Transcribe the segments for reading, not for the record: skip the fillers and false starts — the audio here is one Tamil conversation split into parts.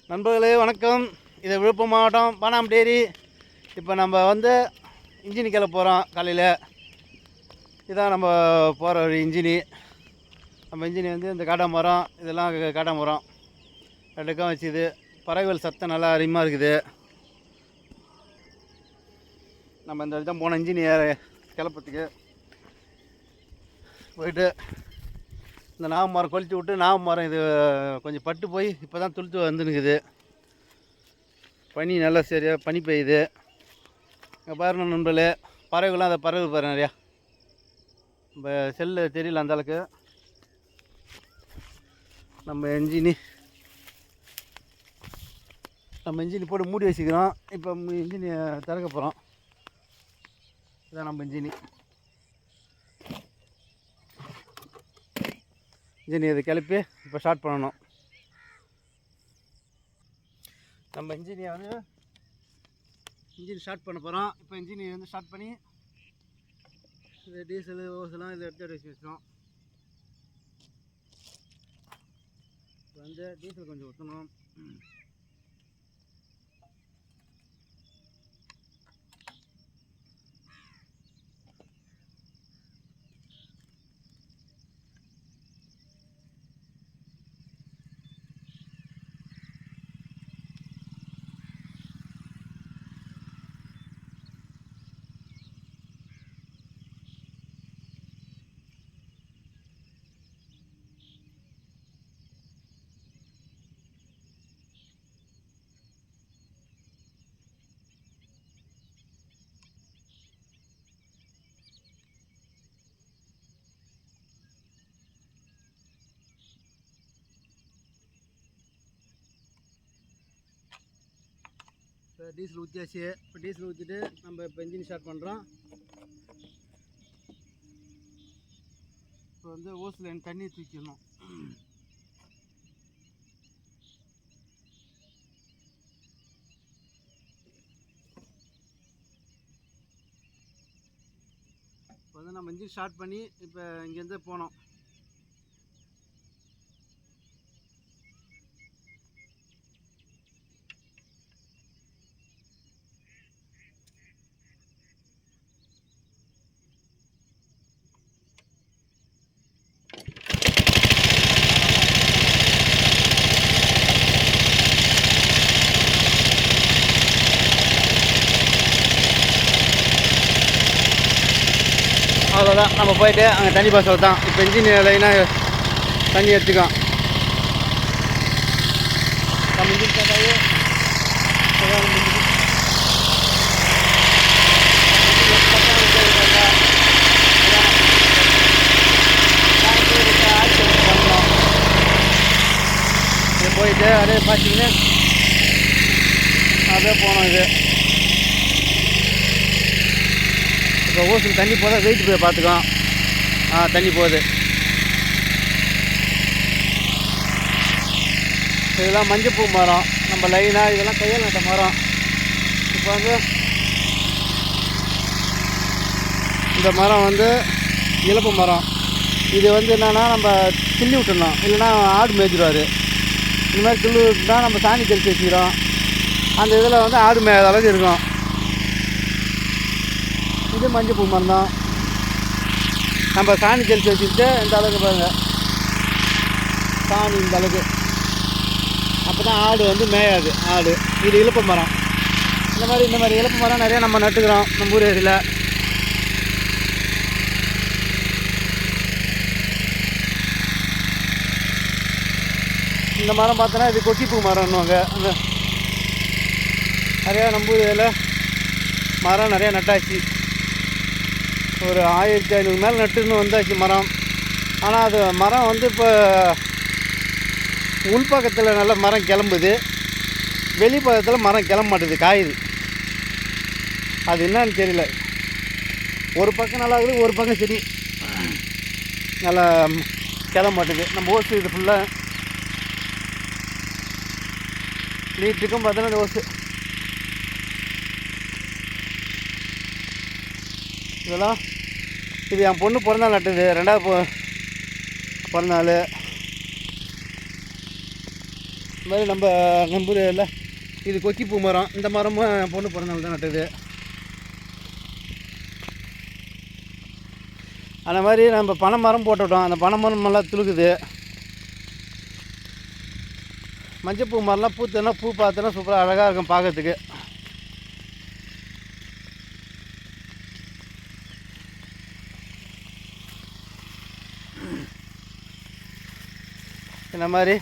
நண்பர்களே வணக்கம். இது விழுப்புரம் மாவட்டம் பானாம்பட்டேரி. இப்போ நம்ம இன்ஜினி கிளப்ப போகிறோம். காலையில் இதான் நம்ம போகிற ஒரு இன்ஜினி. நம்ம இன்ஜினி இந்த காட்டா மரம், இதெல்லாம் காட்டா மரம் ரெண்டுக்கும் வச்சுது. பறவைகள் சத்தம் நல்லா அதிகமாக இருக்குது. நம்ம இந்த தான் போன இன்ஜினி கிளப்பத்துக்கு போயிட்டு இந்த நாவ மரம் கொளுத்தி விட்டு, நாவ மரம் இது கொஞ்சம் பட்டு போய் இப்போ தான் துளுத்து வந்துனுக்குது. பனி நல்லா சரியாக பனி பெய்யுது. இங்கே பாருங்கள் நண்பர்களே, பறவைகள்லாம் அதை பறவை பாரு நிறையா. நம்ம செல்லு தெரியல அந்தளவுக்கு. நம்ம இன்ஜினி போட்டு மூடி வச்சுக்கிறோம். இப்போ இன்ஜினி திறக்க போகிறோம். இதான் நம்ம இன்ஜினி இதை கிளப்பி இப்போ ஸ்டார்ட் பண்ணணும். நம்ம இன்ஜின் ஸ்டார்ட் பண்ண போகிறோம். இப்போ இன்ஜினி ஸ்டார்ட் பண்ணி இது டீசலு ஓசெல்லாம் இதில் எடுத்து வச்சுருக்கோம். இப்போ டீசல் கொஞ்சம் ஊற்றணும். இப்போ டீசல் ஊற்றியாச்சு. இப்போ டீசல் ஊற்றிட்டு நம்ம இப்போ இன்ஜின் ஸ்டார்ட் பண்ணுறோம். இப்போ ஓசில் தண்ணி தூக்கிடணும். இப்போ நம்ம இன்ஜின் ஸ்டார்ட் பண்ணி இப்போ இங்கேருந்து போனோம். அவ்வளோதான், நம்ம போயிட்டு அங்கே தண்ணி பாசல் தான். இப்போ இன்ஜின் லைனாக தண்ணி எடுத்துக்கோம். நம்ம இன்ஜின் கேட்டாவே போயிட்டு அப்படியே பார்த்தீங்கன்னா அப்படியே போனோம். இது இப்போ ஓசில் தண்ணி போதா வெயிட் போய் பார்த்துக்கோம். தண்ணி போகுது. இதெல்லாம் மஞ்சள் பூ மரம், நம்ம லைனாக இதெல்லாம் கையால் நட்ட மரம். இப்போ இந்த மரம் இலப்பு மரம். இது என்னென்னா நம்ம கிள்ளி விட்டுடணும், இல்லைன்னா ஆடு மேய்ச்சிடுவார். இந்த மாதிரி கிள்ளி விட்டுனா நம்ம சாணி தெளித்து வச்சுக்கிறோம். அந்த இதில் ஆடு மேய்கிற அளவுக்கு இருக்கும். இது மஞ்சள் பூ மரம் தான். நம்ம சாணி தெளித்து வச்சுக்கிட்டு இந்த அளவுக்கு பாருங்கள், சாணி இந்த அளவுக்கு. அப்போ தான் ஆடு மேயாது ஆடு. இது இலப்பு மரம். இந்த மாதிரி இலப்பு மரம் நிறையா நம்ம நட்டுக்கிறோம் நம்ம ஊர் ஏரியில். இந்த மரம் பார்த்தோன்னா இது கொக்கிப்பூ மரம்னுவாங்க. அந்த நிறையா நம்ம ஊர் ஏரியில் மரம் நிறையா நட்டாச்சு. ஒரு 1500 மேலே நட்டுன்னு வந்தாச்சு மரம். ஆனால் அது மரம் இப்போ உள்பக்கத்தில் நல்ல மரம் கிளம்புது, வெளிப்பக்கத்தில் மரம் கிளம்ப மாட்டுது, காயுது. அது என்னன்னு தெரியல. ஒரு பக்கம் நல்லா இருக்குது, ஒரு பக்கம் சரி நல்லா கிளம்ப மாட்டுது. நம்ம ஓசு இது ஃபுல்லாக நீட்டுக்கும் பார்த்தோன்னா இந்த ஓசு இதெல்லாம் இது என் பொண்ணு பிறந்தாள் நட்டுது. 2வது பிறந்தநாள். இந்த மாதிரி நம்ம ஊரில் இது கொக்கிப்பூ மரம். இந்த மரமும் என் பொண்ணு பிறந்தநாள் தான் நட்டுது. அந்த மாதிரி நம்ம பனை மரம் போட்டுவிட்டோம். அந்த பனை மரம் நல்லா துளுக்குது. மஞ்சப்பூ மரம்லாம் பூத்துன்னா பூ பார்த்தோன்னா சூப்பராக அழகாக இருக்கும் பார்க்கறதுக்கு. இந்த மாதிரி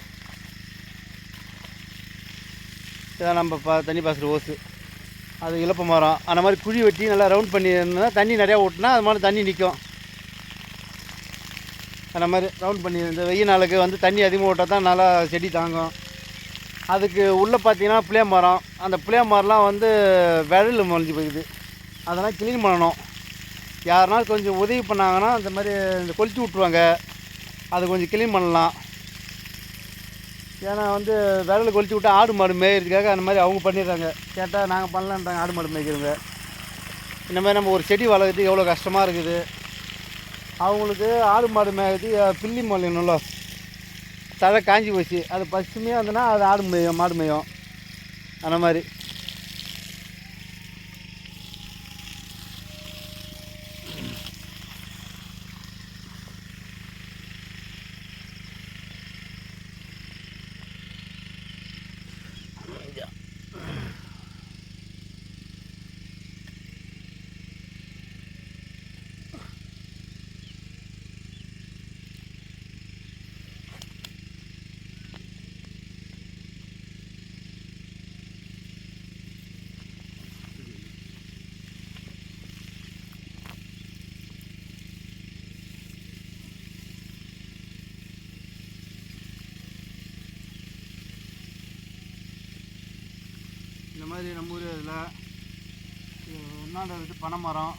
இதான் நம்ம தண்ணி பாசுகிற ஓசு. அது இலப்ப மரம். அந்த மாதிரி குழி வெட்டி நல்லா ரவுண்ட் பண்ணி இருந்தால் தண்ணி நிறையா ஓட்டினா அது மாதிரி தண்ணி நிற்கும். அந்த மாதிரி ரவுண்ட் பண்ணி இந்த வெயில் நாளுக்கு வந்து தண்ணி அதிகமாக ஓட்டால் தான் நல்லா செடி தாங்கும். அதுக்கு உள்ளே பார்த்தீங்கன்னா புளிய மரம். அந்த புளிய மரம்லாம் வந்து விரல் முளைஞ்சி போயிடுது. அதெல்லாம் க்ளீன் பண்ணணும். யாருனாலும் கொஞ்சம் உதவி பண்ணாங்கன்னா இந்த மாதிரி இந்த கொளுத்தி விட்ருவாங்க. அது கொஞ்சம் க்ளீன் பண்ணலாம். ஏன்னா வந்து விரல் கொளுத்தி விட்டு ஆடு மாடு மேய்கிறதுக்காக அந்த மாதிரி அவங்க பண்ணிடுறாங்க. கேட்டால் நாங்கள் பண்ணலான்றாங்க ஆடு மாடு மேய்க்கிறவங்க. இந்த மாதிரி நம்ம ஒரு செடி வளர்க்குறது எவ்வளோ கஷ்டமாக இருக்குது. அவங்களுக்கு ஆடு மாடு மேய்கிறது பில்லி மொழியணும்ல, தழை காஞ்சி போச்சு. அது பசுமையாக இருந்ததுன்னா அது ஆடு மேயும் மாடு மேயும். அந்த மாதிரி இந்த மாதிரி நம்ம ஊர் இதில் ஒன்றாண்டு பனை மரம்.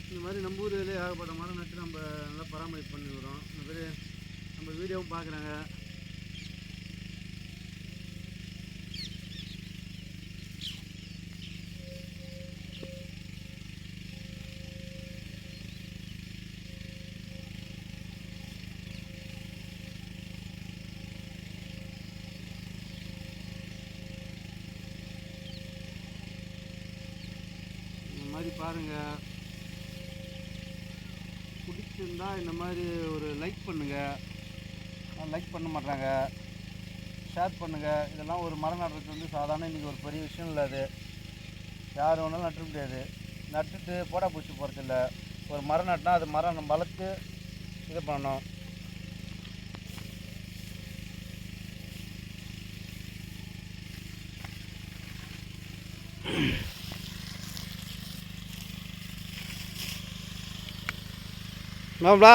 இந்த மாதிரி நம்ம ஊரில் ஏகப்பட்ட மரம் நட்டு நம்ம நல்லா பராமரிப்பு பண்ணி வரோம். இந்த மாதிரி நம்ம வீடியோவும் பார்க்குறாங்க. இந்த மாதிரி பாருங்கள். பிடிச்சிருந்தா இந்த மாதிரி ஒரு லைக் பண்ணுங்கள். லைக் பண்ண மாட்டாங்க, ஷேர் பண்ணுங்கள். இதெல்லாம் ஒரு மரம் நடுறது வந்து சாதாரண இன்றைக்கி ஒரு பெரிய விஷயம் இல்லை. அது யார் வேணாலும் நட்ட முடியாது. நட்டுட்டு போடா பூச்சி போகிறதில்ல. ஒரு மரம் நட்டினா அது மரம் நம்ம வளர்த்து இது பண்ணணும். மாப்ளா